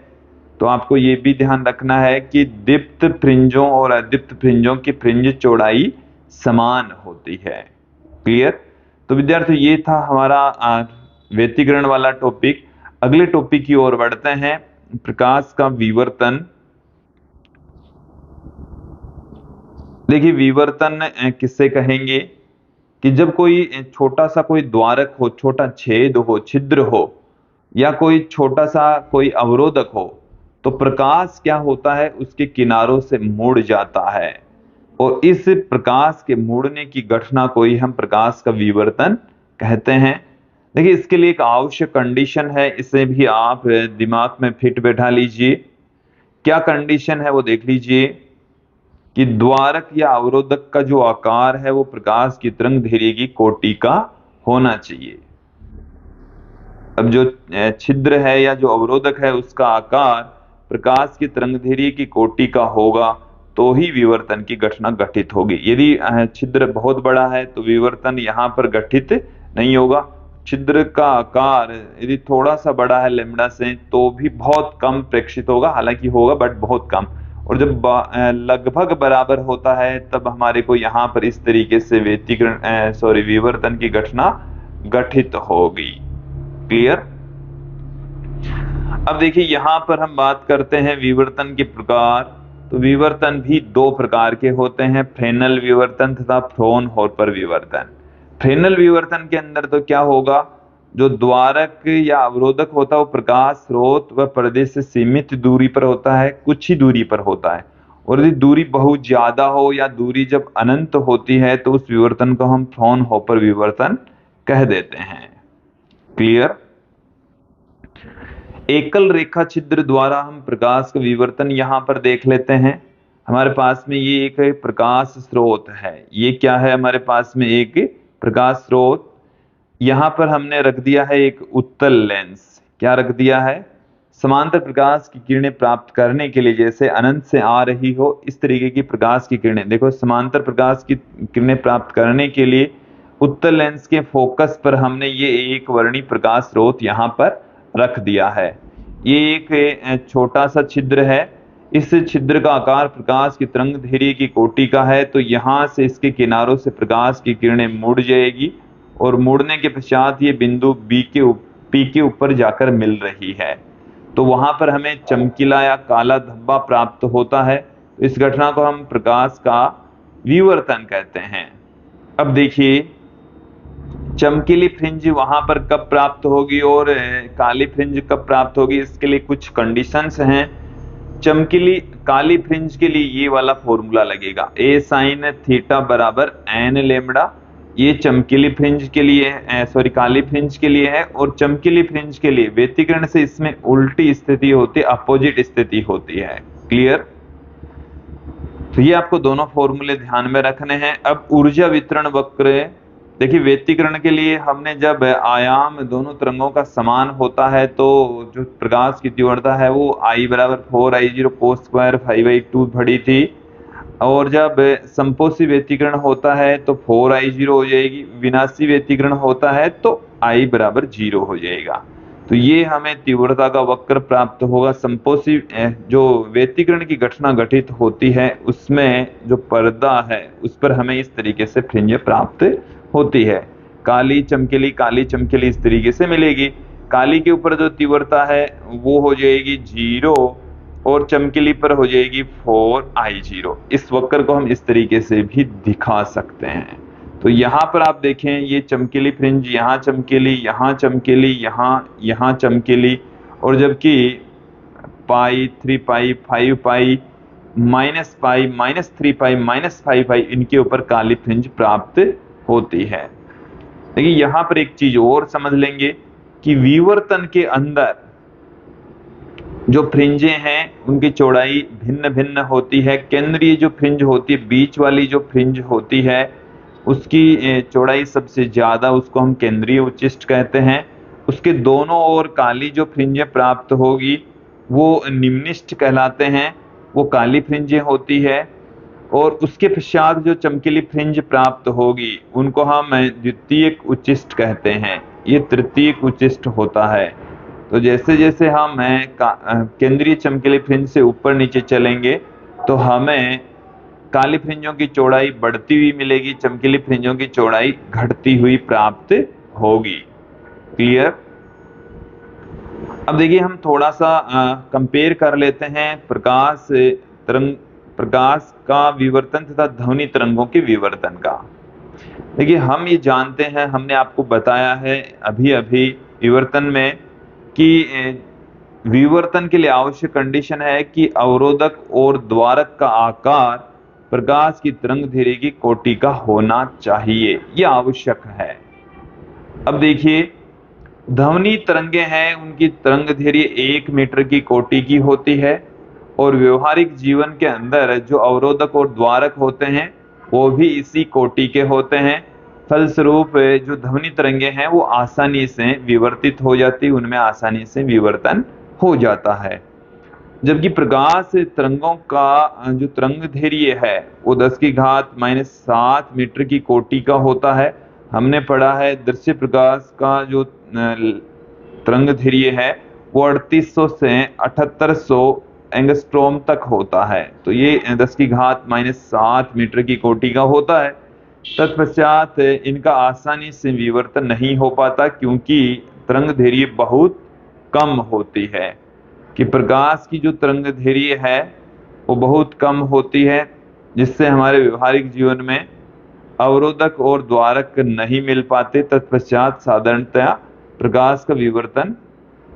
तो आपको ये भी ध्यान रखना है कि दीप्त फ्रिंजों और अदीप्त फ्रिंजों की फ्रिंज चौड़ाई समान होती है। क्लियर। तो विद्यार्थी ये था हमारा व्यतिकरण वाला टॉपिक। अगले टॉपिक की ओर बढ़ते हैं, प्रकाश का विवर्तन। देखिए विवर्तन किससे कहेंगे कि जब कोई छोटा सा कोई द्वारक हो, छोटा छेद हो, छिद्र हो, या कोई छोटा सा कोई अवरोधक हो, तो प्रकाश क्या होता है उसके किनारों से मुड़ जाता है, और इस प्रकाश के मुड़ने की घटना को ही हम प्रकाश का विवर्तन कहते हैं। देखिए इसके लिए एक आवश्यक कंडीशन है, इसे भी आप दिमाग में फिट बैठा लीजिए। क्या कंडीशन है वो देख लीजिए कि द्वारक या अवरोधक का जो आकार है वो प्रकाश की तरंगदैर्घ्य की कोटि का होना चाहिए। अब जो छिद्र है या जो अवरोधक है उसका आकार प्रकाश की तरंगदैर्घ्य की कोटि का होगा तो ही विवर्तन की घटना घटित होगी। यदि छिद्र बहुत बड़ा है तो विवर्तन यहाँ पर घटित नहीं होगा। छिद्र का आकार यदि थोड़ा सा बड़ा है लैम्डा से तो भी बहुत कम प्रेक्षित होगा, हालांकि होगा बट बहुत कम। और जब लगभग बराबर होता है तब हमारे को यहाँ पर इस तरीके से व्यतिकरण विवर्तन की घटना घटित होगी। क्लियर। अब देखिए यहां पर हम बात करते हैं विवर्तन के प्रकार। तो विवर्तन भी दो प्रकार के होते हैं, फ्रेनेल विवर्तन तथा फ्रॉनहोफर विवर्तन। फ्रेनेल विवर्तन के अंदर तो क्या होगा, जो द्वारक या अवरोधक होता है वो प्रकाश स्रोत व पर्दे से सीमित दूरी पर होता है, कुछ ही दूरी पर होता है। और यदि दूरी बहुत ज्यादा हो या दूरी जब अनंत होती है तो उस विवर्तन को हम फ्रॉनहोफर विवर्तन कह देते हैं। क्लियर। एकल रेखा छिद्र द्वारा हम प्रकाश का विवर्तन यहां पर देख लेते हैं। हमारे पास में ये एक प्रकाश स्रोत है, ये क्या है हमारे पास में एक प्रकाश स्रोत। यहां पर हमने रख दिया है एक उत्तल लेंस। क्या रख दिया है, समांतर प्रकाश की किरणें प्राप्त करने के लिए, जैसे अनंत से आ रही हो इस तरीके की प्रकाश की किरणें, देखो समांतर प्रकाश की किरणें प्राप्त करने के लिए उत्तल लेंस के फोकस पर हमने ये एक वर्णी प्रकाश स्रोत यहां पर रख दिया है। ये एक छोटा सा छिद्र है, इस छिद्र का आकार प्रकाश की तरंगदैर्घ्य की कोटि का है, तो यहां से इसके किनारों से प्रकाश की किरणें मुड़ जाएगी और मुड़ने के पश्चात ये बिंदु पी के ऊपर जाकर मिल रही है, तो वहां पर हमें चमकीला या काला धब्बा प्राप्त होता है। तो इस घटना को हम प्रकाश का विवर्तन कहते हैं। अब देखिए चमकीली फ्रिंज वहां पर कब प्राप्त होगी और काली फ्रिंज कब प्राप्त होगी, इसके लिए कुछ कंडीशंस हैं। चमकीली काली फ्रिंज के लिए ये वाला फॉर्मूला लगेगा, ए साइन थीटा बराबर एन लेमड़ा। ये चमकीली फ्रिंज के लिए काली फ्रिंज के लिए है, और चमकीली फ्रिंज के लिए व्यतिकरण से इसमें उल्टी स्थिति होती है, अपोजिट स्थिति होती है। क्लियर। तो ये आपको दोनों फॉर्मूले ध्यान में रखने हैं। अब ऊर्जा वितरण वक्र, देखिए व्यतिकरण के लिए हमने जब आयाम दोनों तरंगों का समान होता है तो जो प्रकाश की तीव्रता है वो I बराबर 4I0 cos स्क्वायर 5/2 पड़ी थी, और जब संपोषी व्यतिकरण होता है तो 4I0 हो जाएगी, विनाशी व्यतिकरण होता है तो I बराबर 0 हो जाएगा। तो ये हमें तीव्रता का वक्र प्राप्त होगा। संपोषी जो व्यतिकरण की घटना घटित होती है उसमें जो पर्दा है उस पर हमें इस तरीके से फ्रिंज प्राप्त होती है, काली चमकीली इस तरीके से मिलेगी। काली के ऊपर जो तीव्रता है वो हो जाएगी 0 और चमकीली पर हो जाएगी 4I0। इस वक्र को हम इस तरीके से भी दिखा सकते हैं। तो यहाँ पर आप देखें ये चमकीली फ्रिंज, यहाँ चमकीली, यहाँ चमकीली, यहाँ चमकीली, और जबकि पाई, 3 पाई, 5 पाई, पाई, -3 पाई, -5 पाई इनके ऊपर काली फ्रिंज प्राप्त होती है। देखिए यहां पर एक चीज और समझ लेंगे कि विवर्तन के अंदर जो फ्रिंजें हैं उनकी चौड़ाई भिन्न भिन्न होती है। केंद्रीय जो फ्रिंज होती है, बीच वाली जो फ्रिंज होती है, उसकी चौड़ाई सबसे ज्यादा, उसको हम केंद्रीय उच्चिष्ट कहते हैं। उसके दोनों ओर काली जो फ्रिंजें प्राप्त होगी वो निम्निष्ठ कहलाते हैं, वो काली फ्रिंजें होती है। और उसके पश्चात जो चमकीली फ्रिंज प्राप्त होगी उनको हम द्वितीयक उच्चिष्ट कहते हैं, ये तृतीयक उच्चिष्ट होता है। तो जैसे जैसे हम केंद्रीय चमकीली फ्रिंज से ऊपर नीचे चलेंगे तो हमें काली फ्रिंजों की चौड़ाई बढ़ती हुई मिलेगी, चमकीली फ्रिंजों की चौड़ाई घटती हुई प्राप्त होगी। क्लियर? अब देखिए हम थोड़ा सा कंपेयर कर लेते हैं प्रकाश का विवर्तन तथा ध्वनि तरंगों के विवर्तन का। देखिए हम ये जानते हैं, हमने आपको बताया है अभी अभी विवर्तन में कि विवर्तन के लिए आवश्यक कंडीशन है कि अवरोधक और द्वारक का आकार प्रकाश की तरंग दैर्घ्य की कोटि का होना चाहिए, यह आवश्यक है। अब देखिए ध्वनि तरंगे हैं, उनकी तरंग दैर्घ्य 1 मीटर की कोटि की होती है और व्यवहारिक जीवन के अंदर जो अवरोधक और द्वारक होते हैं वो भी इसी कोटि के होते हैं। फलस्वरूप जो ध्वनि तरंगे हैं वो आसानी से विवर्तित हो जाती, उनमें आसानी से विवर्तन हो जाता है। जबकि प्रकाश तरंगों का जो तरंग दैर्घ्य है वो 10 की घात -7 मीटर की कोटि का होता है। हमने पढ़ा है दृश्य प्रकाश का जो तरंग दैर्घ्य है वो 3800 से 7800 एंगस्ट्रॉम तक होता है। तो ये 10 की घात -7 मीटर की कोटि का होता है। तत्पश्चात इनका आसानी से विवर्तन नहीं हो पाता क्योंकि तरंग दैर्घ्य बहुत कम होती है, कि प्रकाश की जो तरंग दैर्घ्य है वो बहुत कम होती है, जिससे हमारे व्यवहारिक जीवन में अवरोधक और द्वारक नहीं मिल पाते। तत्पश्चात साधारणतया प्रकाश का विवर्तन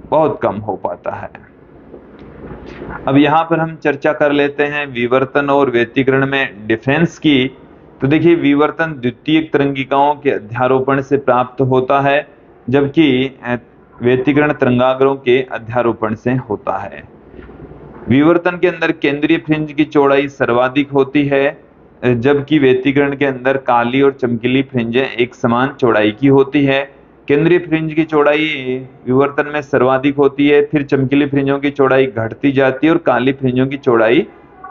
बहुत कम हो पाता है। अब यहाँ पर हम चर्चा कर लेते हैं विवर्तन और व्यतिकरण में डिफरेंस की। तो देखिए विवर्तन द्वितीयक तरंगिकाओं के अध्यारोपण से प्राप्त होता है, जबकि व्यतिकरण तरंगाग्रों के अध्यारोपण से होता है। विवर्तन के अंदर केंद्रीय फ्रिंज की चौड़ाई सर्वाधिक होती है, जबकि व्यतिकरण के अंदर काली और चमकीली फ्रिंजें एक समान चौड़ाई की होती है। केंद्रीय फ्रिंज की चौड़ाई विवर्तन में सर्वाधिक होती है, फिर चमकीली फ्रिंजों की चौड़ाई घटती जाती है और काली फ्रिंजों की चौड़ाई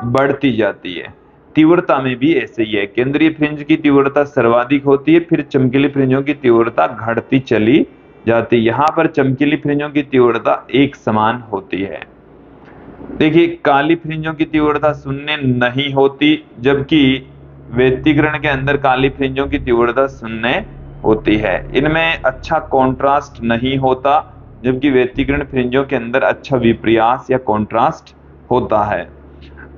बढ़ती जाती है। तीव्रता में भी ऐसे ही है, केंद्रीय फ्रिंज की तीव्रता सर्वाधिक होती है, फिर चमकीली फ्रिंजों की तीव्रता घटती चली जाती है। यहाँ पर चमकीली फ्रिंजों की तीव्रता एक समान होती है। देखिए काली फ्रिंजों की तीव्रता शून्य नहीं होती, जबकि व्यतिकरण के अंदर काली फ्रिंजों की तीव्रता शून्य होती है। इनमें अच्छा कॉन्ट्रास्ट नहीं होता, जबकि व्यतिकरण फ्रिंजों के अंदर अच्छा विपर्यास या कॉन्ट्रास्ट होता है।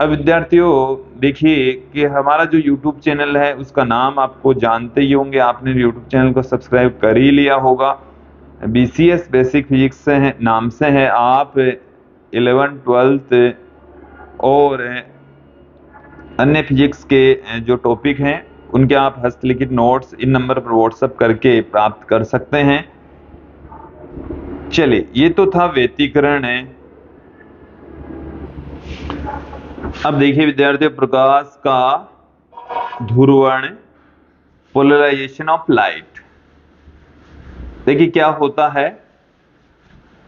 अब विद्यार्थियों देखिए कि हमारा जो YouTube चैनल है उसका नाम आपको जानते ही होंगे, आपने YouTube चैनल को सब्सक्राइब कर ही लिया होगा। BCS बेसिक फिजिक्स से है, नाम से है। आप 11th 12th और अन्य फिजिक्स के जो टॉपिक हैं उनके आप हस्तलिखित नोट्स इन नंबर पर व्हाट्सएप करके प्राप्त कर सकते हैं। चलिए ये तो था व्यतिकरण है। अब देखिए विद्यार्थियों प्रकाश का ध्रुवण, पोलराइजेशन ऑफ लाइट। देखिए क्या होता है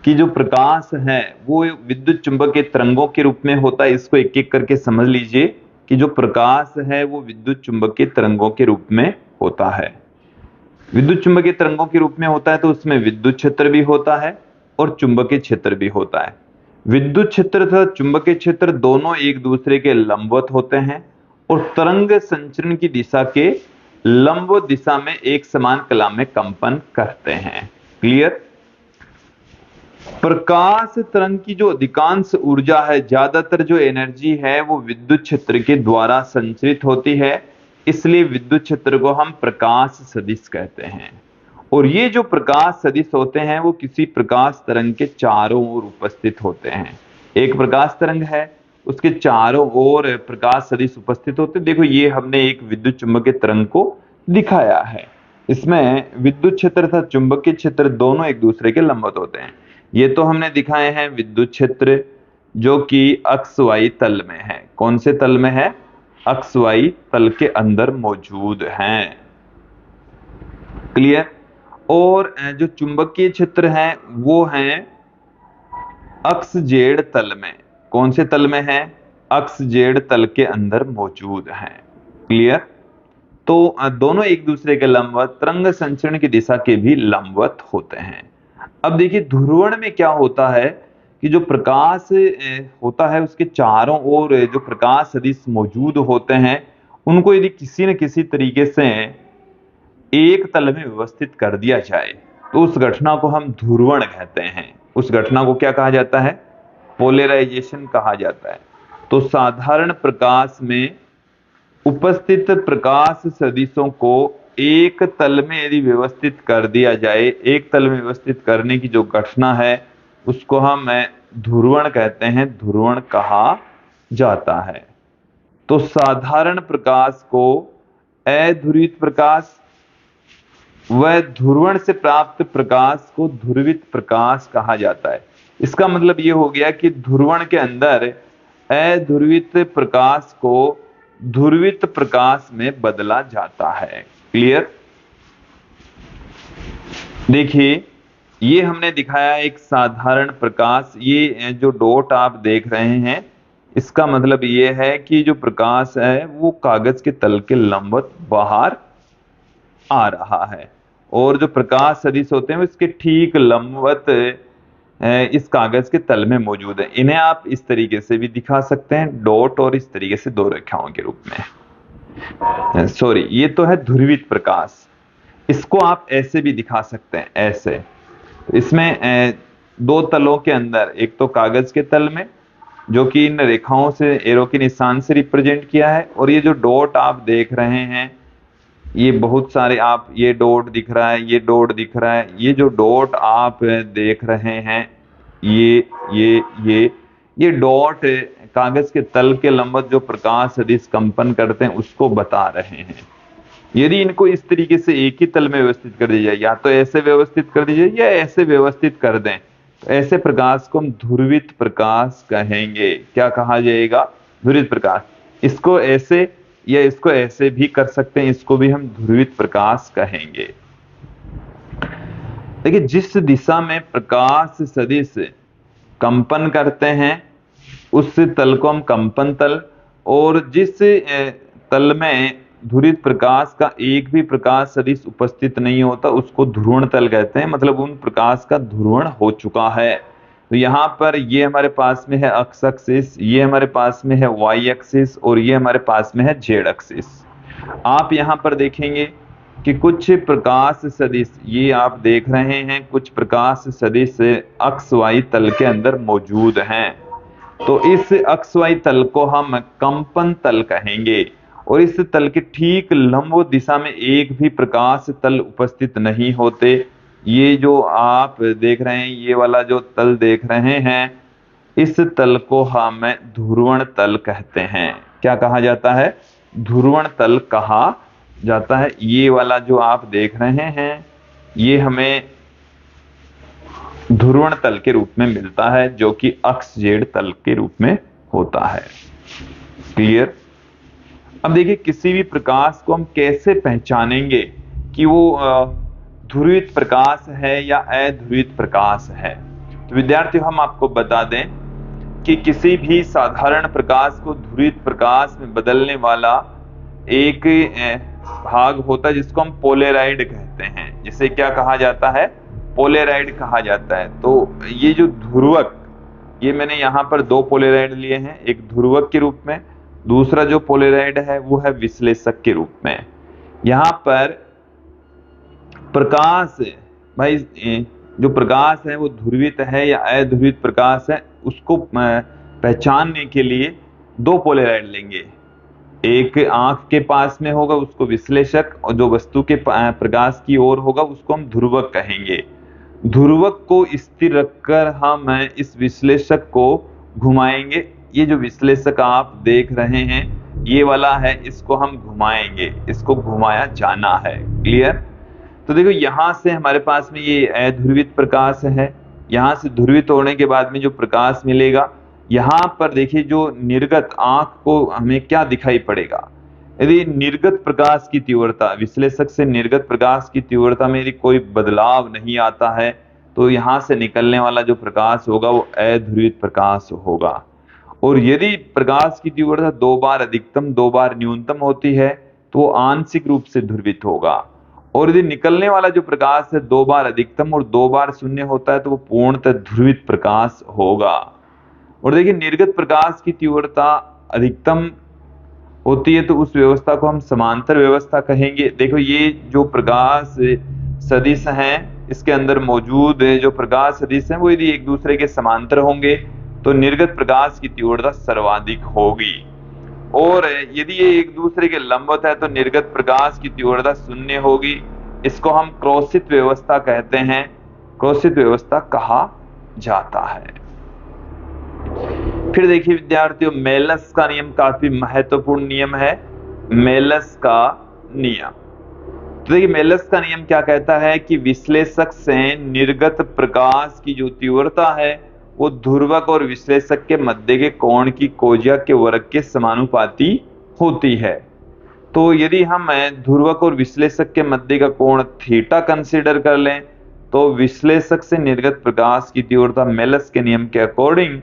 कि जो प्रकाश है वो विद्युत चुंबकीय तरंगों के रूप में होता है। इसको एक एक करके समझ लीजिए कि जो प्रकाश है वो विद्युत चुंबकीय तरंगों के रूप में होता है। विद्युत चुंबकीय तरंगों के रूप में होता है तो उसमें विद्युत क्षेत्र भी होता है और चुंबकीय क्षेत्र भी होता है। विद्युत क्षेत्र तथा चुंबकीय क्षेत्र दोनों एक दूसरे के लंबवत होते हैं और तरंग संचरण की दिशा के लंबवत दिशा में एक समान कला में कंपन करते हैं। क्लियर? प्रकाश तरंग की जो अधिकांश ऊर्जा है, ज्यादातर जो एनर्जी है वो विद्युत क्षेत्र के द्वारा संचरित होती है, इसलिए विद्युत क्षेत्र को हम प्रकाश सदिश कहते हैं। और ये जो प्रकाश सदिश होते हैं वो किसी प्रकाश तरंग के चारों ओर उपस्थित होते हैं। एक प्रकाश तरंग है, उसके चारों ओर प्रकाश सदिश उपस्थित होते हैं। देखो ये हमने एक विद्युत चुंबकीय तरंग को दिखाया है। इसमें विद्युत क्षेत्र तथा चुंबकीय क्षेत्र दोनों एक दूसरे के लंबवत होते हैं। ये तो हमने दिखाए हैं विद्युत क्षेत्र जो कि अक्ष वाई तल में है। कौन से तल में है? अक्ष वाई तल के अंदर मौजूद हैं। क्लियर? और जो चुंबकीय क्षेत्र है वो है अक्ष जेड तल में। कौन से तल में है? अक्ष जेड तल के अंदर मौजूद हैं। क्लियर? तो दोनों एक दूसरे के लंबवत, तरंग संचरण की दिशा के भी लंबवत होते हैं। अब देखिए ध्रुवण में क्या होता है कि जो प्रकाश होता है उसके चारों ओर जो प्रकाश सदिश मौजूद होते हैं उनको यदि किसी न किसी तरीके से एक तल में व्यवस्थित कर दिया जाए तो उस घटना को हम ध्रुवण कहते हैं। उस घटना को क्या कहा जाता है? पोलराइजेशन कहा जाता है। तो साधारण प्रकाश में उपस्थित प्रकाश सदिशों को एक तल में यदि व्यवस्थित कर दिया जाए, एक तल में व्यवस्थित करने की जो घटना है उसको हम ध्रुवण कहते हैं, ध्रुवण कहा जाता है। तो साधारण प्रकाश को अध्रुवित प्रकाश व ध्रुवण से प्राप्त प्रकाश को ध्रुवित प्रकाश कहा जाता है। इसका मतलब ये हो गया कि ध्रुवण के अंदर अध्रुवित प्रकाश को ध्रुवित प्रकाश में बदला जाता है। क्लियर? देखिए ये हमने दिखाया एक साधारण प्रकाश। ये जो डॉट आप देख रहे हैं इसका मतलब ये है कि जो प्रकाश है वो कागज के तल के लंबवत बाहर आ रहा है और जो प्रकाश सदिश होते हैं वो इसके ठीक लंबवत इस कागज के तल में मौजूद है। इन्हें आप इस तरीके से भी दिखा सकते हैं, डॉट, और इस तरीके से दो रेखाओं के रूप में। सॉरी, ये तो है ध्रुवित प्रकाश। इसको आप ऐसे भी दिखा सकते हैं, ऐसे। इसमें दो तलों के अंदर, एक तो कागज के तल में जो कि इन रेखाओं से, एरो के निशान से रिप्रेजेंट किया है, और ये जो डॉट आप देख रहे हैं ये बहुत सारे, आप ये डॉट दिख रहा है, ये डॉट दिख रहा है, ये जो डॉट आप देख रहे हैं ये डॉट कागज के तल के लंबवत जो प्रकाश सदिश कंपन करते हैं उसको बता रहे हैं। यदि इनको इस तरीके से एक ही तल में व्यवस्थित कर दिया जाए, या तो ऐसे व्यवस्थित कर दीजिए या ऐसे व्यवस्थित कर दें, तो ऐसे प्रकाश को हम ध्रुवित प्रकाश कहेंगे। क्या कहा जाएगा? ध्रुवित प्रकाश। इसको ऐसे या इसको ऐसे भी कर सकते हैं, इसको भी हम ध्रुवित प्रकाश कहेंगे। देखिए जिस दिशा में प्रकाश सदिश कंपन करते हैं उस तल को हम कंपन तल, और जिस तल में ध्रुवित प्रकाश का एक भी प्रकाश सदिश उपस्थित नहीं होता उसको ध्रुवण तल कहते हैं। मतलब उन प्रकाश का ध्रुवण हो चुका है। तो यहाँ पर ये हमारे पास में है एक्स एक्सिस, ये हमारे पास में है वाई एक्सिस, और ये हमारे पास में है जेड एक्सिस। आप यहाँ पर देखेंगे कि कुछ प्रकाश सदिश, ये आप देख रहे हैं, कुछ प्रकाश सदिश अक्ष वाई तल के अंदर मौजूद हैं। तो इस अक्ष वाई तल को हम कंपन तल कहेंगे, और इस तल के ठीक लंब दिशा में एक भी प्रकाश तल उपस्थित नहीं होते। ये जो आप देख रहे हैं, ये वाला जो तल देख रहे हैं, इस तल को हम ध्रुवण तल कहते हैं। क्या कहा जाता है? ध्रुवण तल कहा जाता है। ये वाला जो आप देख रहे हैं ये हमें ध्रुवण तल के रूप में मिलता है, जो कि अक्ष जेड तल के रूप में होता है। क्लियर? अब देखिए किसी भी प्रकाश को हम कैसे पहचानेंगे कि वो ध्रुवित प्रकाश है या अध्रुवित प्रकाश है। तो विद्यार्थियों हम आपको बता दें कि किसी भी साधारण प्रकाश को ध्रुवित प्रकाश में बदलने वाला एक भाग होता है जिसको हम पोलेराइड कहते हैं। जिसे क्या कहा जाता है? पोलेराइड कहा जाता है। तो ये जो ध्रुवक, ये मैंने यहाँ पर दो पोलेराइड लिए हैं, एक ध्रुवक के रूप में, दूसरा जो पोलेराइड है वो है विश्लेषक के रूप में। यहाँ पर प्रकाश, भाई जो प्रकाश है वो ध्रुवित है या अध्रुवित प्रकाश है, उसको पहचानने के लिए दो पोलेराइड लेंगे। एक आंख के पास में होगा उसको विश्लेषक, और जो वस्तु के प्रकाश की ओर होगा उसको हम ध्रुवक कहेंगे। ध्रुवक को स्थिर रखकर हम इस विश्लेषक को घुमाएंगे। ये जो विश्लेषक आप देख रहे हैं ये वाला है, इसको हम घुमाएंगे, इसको घुमाया जाना है। क्लियर? तो देखो यहां से हमारे पास में ये अध्रुवित प्रकाश है, यहां से ध्रुवित होने के बाद में जो प्रकाश मिलेगा, यहां पर देखिए जो निर्गत आंख को हमें क्या दिखाई पड़ेगा। यदि निर्गत प्रकाश की तीव्रता, विश्लेषक से निर्गत प्रकाश की तीव्रता में यदि कोई बदलाव नहीं आता है तो यहां से निकलने वाला जो प्रकाश होगा वो अध्रुवित प्रकाश होगा। और यदि प्रकाश की तीव्रता 2 बार अधिकतम 2 बार न्यूनतम होती है तो वो आंशिक रूप से ध्रुवित होगा। और यदि निकलने वाला जो प्रकाश है 2 बार अधिकतम और 2 बार शून्य होता है तो वो पूर्णतः ध्रुवित प्रकाश होगा। और देखिए निर्गत प्रकाश की तीव्रता अधिकतम होती है तो उस व्यवस्था को हम समांतर व्यवस्था कहेंगे। देखो ये जो प्रकाश सदिश हैं इसके अंदर मौजूद जो प्रकाश सदिश हैं वो यदि एक दूसरे के समांतर होंगे तो निर्गत प्रकाश की तीव्रता सर्वाधिक होगी। और यदि ये एक दूसरे के लंबवत है तो निर्गत प्रकाश की तीव्रता शून्य होगी। इसको हम क्रॉसित व्यवस्था कहते हैं, क्रॉसित व्यवस्था कहा जाता है। फिर देखिए विद्यार्थियों, मेलस का नियम काफी महत्वपूर्ण नियम है। मेलस का नियम, तो देखिए मेलस का नियम क्या कहता है कि विश्लेषक से निर्गत प्रकाश की जो तीव्रता है वो ध्रुवक और विश्लेषक के मध्य के कोण की कोजिया के वर्ग के समानुपाती होती है। तो यदि हम ध्रुवक और विश्लेषक के मध्य का कोण थीटा कंसीडर कर लें तो विश्लेषक से निर्गत प्रकाश की तीव्रता मेलस के नियम के अकॉर्डिंग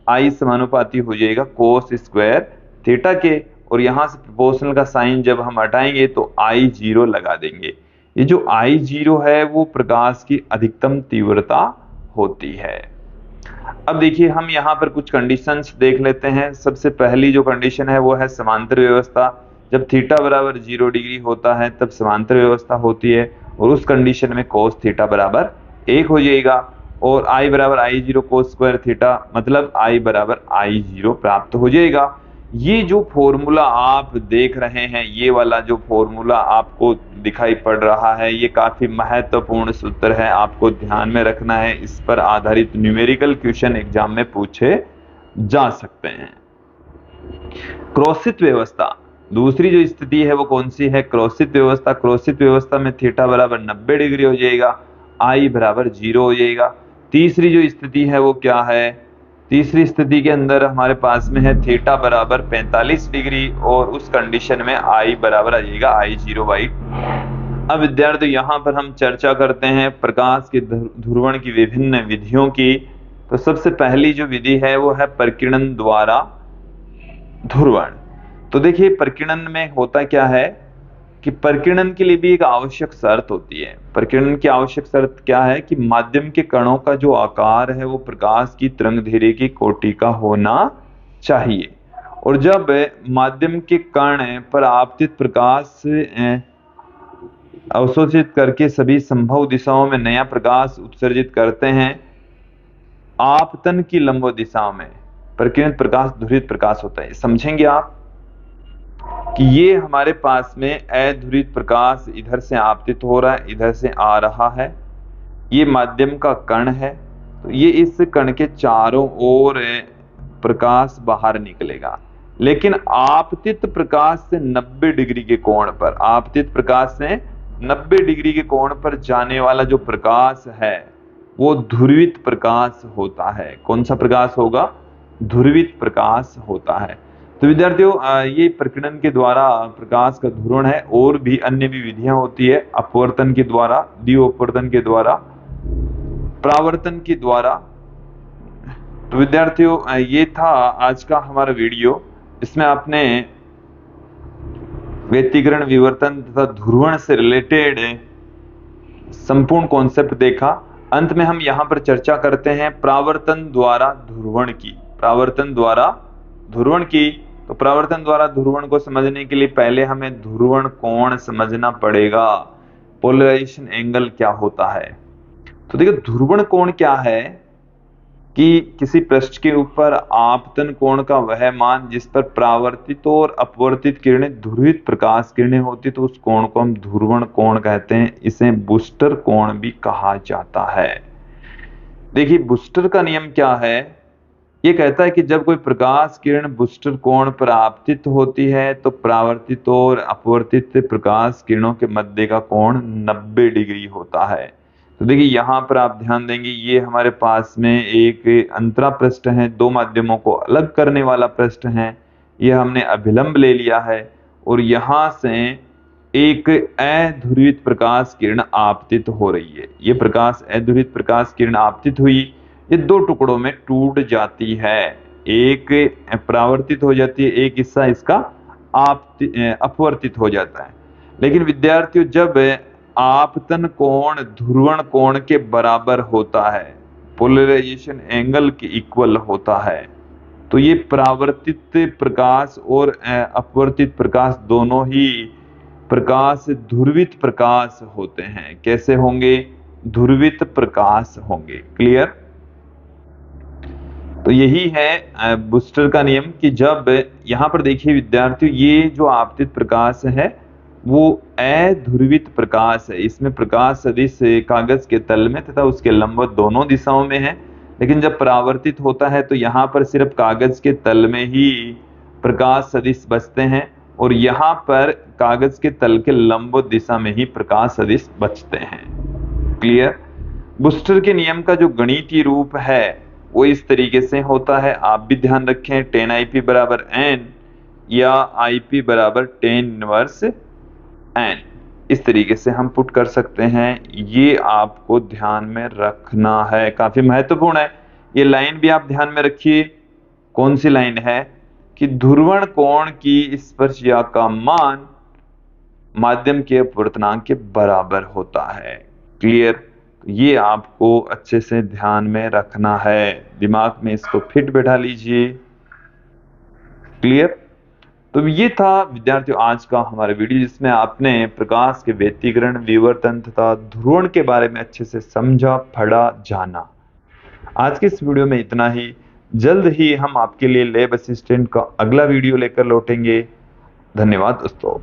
आई समानुपाती हो जाएगा कोस स्क्वायर थीटा के। और यहां से प्रोपोर्शनल का साइन जब हम हटाएंगे तो आई जीरो लगा देंगे। ये जो आई जीरो है वो प्रकाश की अधिकतम तीव्रता होती है। अब देखिए हम यहाँ पर कुछ कंडीशंस देख लेते हैं। सबसे पहली जो कंडीशन है वो है समांतर व्यवस्था। जब थीटा बराबर 0 डिग्री होता है तब समांतर व्यवस्था होती है और उस कंडीशन में कोस थीटा बराबर 1 हो जाएगा और आई बराबर आई जीरो कोस स्क्वायर थीटा, मतलब आई बराबर आई जीरो प्राप्त हो जाएगा। ये जो फॉर्मूला आप देख रहे हैं, ये वाला जो फॉर्मूला आपको दिखाई पड़ रहा है, ये काफी महत्वपूर्ण सूत्र है, आपको ध्यान में रखना है। इस पर आधारित न्यूमेरिकल क्वेश्चन एग्जाम में पूछे जा सकते हैं। क्रॉसित व्यवस्था, दूसरी जो स्थिति है वो कौन सी है? क्रॉसित व्यवस्था। क्रॉसित व्यवस्था में थीटा बराबर 90 डिग्री हो जाएगा, आई बराबर 0 हो जाएगा। तीसरी जो स्थिति है वो क्या है? तीसरी स्थिति के अंदर हमारे पास में है थीटा बराबर 45 डिग्री और उस कंडीशन में आई बराबर आ जाएगा आई जीरो बाई। अब विद्यार्थी यहाँ पर हम चर्चा करते हैं प्रकाश के ध्रुवण की विभिन्न विधियों की। तो सबसे पहली जो विधि है वो है प्रकीर्णन द्वारा ध्रुवण। तो देखिए प्रकीर्णन में होता क्या है कि प्रकीर्णन के लिए भी एक आवश्यक शर्त होती है। प्रकीर्णन की आवश्यक शर्त क्या है कि माध्यम के कणों का जो आकार है वो प्रकाश की तरंगदैर्घ्य की कोटि का होना चाहिए। और जब माध्यम के कण पर आपतित प्रकाश अवशोषित करके सभी संभव दिशाओं में नया प्रकाश उत्सर्जित करते हैं, आपतन की लंबवत दिशाओं में प्रकीर्णित प्रकाश ध्रुवित प्रकाश होता है। समझेंगे आप कि ये हमारे पास में अध्रुवित प्रकाश इधर से आपतित हो रहा है, इधर से आ रहा है, ये माध्यम का कण है, तो ये इस कण के चारों ओर प्रकाश बाहर निकलेगा। लेकिन आपतित प्रकाश से 90 डिग्री के कोण पर, आपतित प्रकाश से 90 डिग्री के कोण पर जाने वाला जो प्रकाश है वो ध्रुवित प्रकाश होता है। कौन सा प्रकाश होगा? ध्रुवित प्रकाश होता है। तो विद्यार्थियों ये प्रकीर्णन के द्वारा प्रकाश का ध्रुवण है। और भी अन्य भी विधियां होती है, अपवर्तन के द्वारा, द्विअपवर्तन के द्वारा, परावर्तन के द्वारा। तो विद्यार्थियों ये था आज का हमारा वीडियो। इसमें आपने व्यतिकरण, विवर्तन तथा ध्रुवण से रिलेटेड संपूर्ण कॉन्सेप्ट देखा। अंत में हम यहाँ पर चर्चा करते हैं परावर्तन द्वारा ध्रुवण की। परावर्तन द्वारा ध्रुवण की, तो परावर्तन द्वारा ध्रुवण को समझने के लिए पहले हमें ध्रुवण कोण समझना पड़ेगा, पोलराइजेशन एंगल क्या होता है। तो देखो ध्रुवण कोण क्या है? कि किसी पृष्ठ के ऊपर आपतन कोण का वह मान जिस पर परावर्तित और अपवर्तित किरणें ध्रुवित प्रकाश किरणें होती तो उस कोण को हम ध्रुवण कोण कहते हैं। इसे बूस्टर कोण भी कहा जाता है। देखिए बूस्टर का नियम क्या है, ये कहता है कि जब कोई प्रकाश किरण बूस्टर कोण पर आपतित होती है तो परावर्तित और अपवर्तित प्रकाश किरणों के मध्य का कोण 90 डिग्री होता है। तो देखिए यहाँ पर आप ध्यान देंगे, ये हमारे पास में एक अंतरा पृष्ठ है, दो माध्यमों को अलग करने वाला पृष्ठ है, ये हमने अभिलंब ले लिया है और यहाँ से एक अध्रुवित प्रकाश किरण आपतित हो रही है। ये प्रकाश अध्रुवित प्रकाश किरण आपतित हुई, ये दो टुकड़ों में टूट जाती है, एक परावर्तित हो जाती है, एक हिस्सा इसका अपवर्तित हो जाता है। लेकिन विद्यार्थियों जब आपतन कोण ध्रुवण कोण के बराबर होता है, पोलराइजेशन एंगल के इक्वल होता है, तो ये परावर्तित प्रकाश और अपवर्तित प्रकाश दोनों ही प्रकाश ध्रुवित प्रकाश होते हैं। कैसे होंगे? ध्रुवित प्रकाश होंगे। क्लियर? तो यही है बूस्टर का नियम कि जब यहां पर देखिए विद्यार्थियों, ये जो आपतित प्रकाश है वो अध्रुवित प्रकाश है, इसमें प्रकाश सदिश कागज के तल में तथा उसके लंबवत दोनों दिशाओं में है। लेकिन जब परावर्तित होता है तो यहाँ पर सिर्फ कागज के तल में ही प्रकाश सदिश बचते हैं और यहाँ पर कागज के तल के लंबवत दिशा में ही प्रकाश सदिश बचते हैं। क्लियर? बूस्टर के नियम का जो गणितीय रूप है वो इस तरीके से होता है, आप भी ध्यान रखें, tan IP बराबर n या IP बराबर tan इनवर्स n, इस तरीके से हम पुट कर सकते हैं। ये आपको ध्यान में रखना है, काफी महत्वपूर्ण है। ये लाइन भी आप ध्यान में रखिए। कौन सी लाइन है? कि ध्रुवण कोण की स्पर्शिया का मान माध्यम के अपवर्तनांक के बराबर होता है। क्लियर? ये आपको अच्छे से ध्यान में रखना है, दिमाग में इसको फिट बैठा लीजिए। क्लियर? तो ये था विद्यार्थियों आज का हमारा वीडियो, जिसमें आपने प्रकाश के व्यतिकरण, विवर्तन तथा ध्रुवण के बारे में अच्छे से समझा, पढ़ा, जाना। आज के इस वीडियो में इतना ही। जल्द ही हम आपके लिए लैब असिस्टेंट का अगला वीडियो लेकर लौटेंगे। धन्यवाद दोस्तों।